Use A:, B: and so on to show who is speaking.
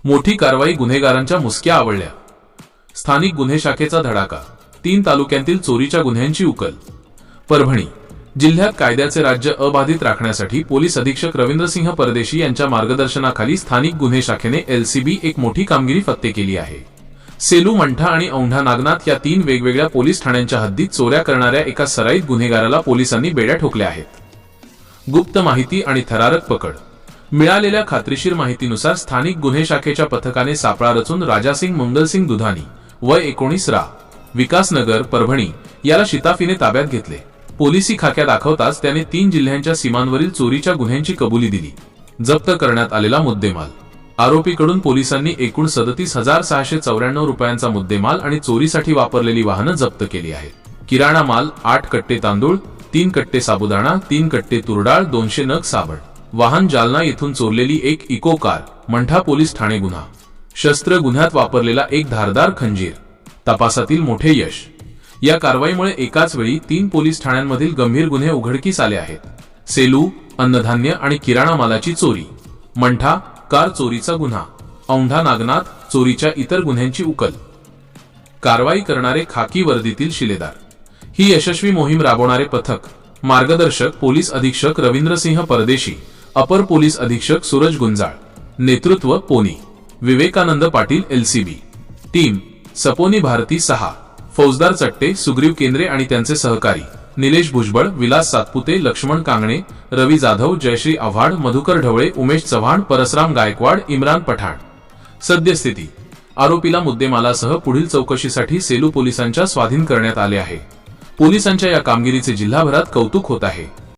A: मोठी कारवाई, गुन्हेगारांच्या मुसक्या आवळल्या। स्थानिक गुन्हे शाखेचा धडाका, 3 तालुक्यांतील चोरीच्या गुन्ह्यांची उकल। परभणी जिल्ह्यात कायद्याचे राज्य अबाधित राखण्यासाठी पोलीस अधीक्षक रवींद्रसिंह परदेशी यांच्या मार्गदर्शनाखाली स्थानिक गुन्हे शाखेने LCB एक मोठी कामगिरी फत्ते केली आहे। सेलू, मंठा आणि औंढा नागनाथ या 3 वेगवेगळ्या पोलीस ठाण्यांच्या हद्दीत चोऱ्या करणाऱ्या एका सराईत गुन्हेगाराला पोलिसांनी बेड्या ठोकल्या आहेत। गुप्त माहिती आणि थरारक पकड, मिळालेल्या खात्रीशीर माहितीनुसार स्थानिक गुन्हे शाखेच्या पथकाने सापळा रचून राजासिंग मंगलसिंग दुधानी वय 19 रा, विकासनगर, परभणी याला शिताफीने ताब्यात घेतले। पोलिसी खाक्या दाखवताच त्याने 3 जिल्ह्यांच्या सीमांवरील चोरीच्या गुन्ह्यांची कबुली दिली। जप्त करण्यात आलेला मुद्देमाल, आरोपीकडून पोलिसांनी एकूण 37,694 रुपयांचा मुद्देमाल आणि चोरीसाठी वापरलेली वाहनं जप्त केली आहेत। किराणा माल 8 कट्टे तांदूळ, 3 कट्टे साबुदाणा, 3 कट्टे तुरडाळ, 200 नग साबण। वाहन जालना येथून चोरलेली एक इको कार, मंठा पोलीस ठाणे गुन्हा। शस्त्र गुन्ह्यात वापरलेला एक धारदार खंजीर, तपासातील मोठे यश। या कारवाईमुळे एकाच वेळी 3 पोलीस ठाण्यांमधील गंभीर गुन्हे उघडकीस आले आहेत। सेलू, अन्नधान्य आणि किराणा मालाची चोरी, मंठा कार चोरीचा गुन्हा, औंढा नागनाथ चोरीच्या इतर गुन्ह्यांची उकल। कारवाई करणारे खाकी वर्दीतील शिलेदार। ही यशस्वी मोहीम राबवणारे पथक, मार्गदर्शक पोलीस अधीक्षक रवींद्रसिंह परदेशी, अपर पोलीस अधीक्षक सूरज गुंजाळ, नेतृत्व पोनी विवेकानंद पाटील LCB, टीम सपोनी भारती 6, फौजदार चट्टे, सुग्रीव केंद्रे आणि त्यांचे सहकारी निलेश भुजबळ, विलास सातपुते, लक्ष्मण कांगणे, रवी जाधव, जयश्री आव्हाड, मधुकर ढवळे, उमेश चव्हाण, परसराम गायकवाड, इम्रान पठाण। सद्यस्थिती, आरोपीला मुद्देमालासह पुढील चौकशीसाठी सेलू पोलिसांच्या स्वाधीन करण्यात आले आहे। पोलिसांच्या या कामगिरीचे जिल्हाभरात कौतुक होत आहे।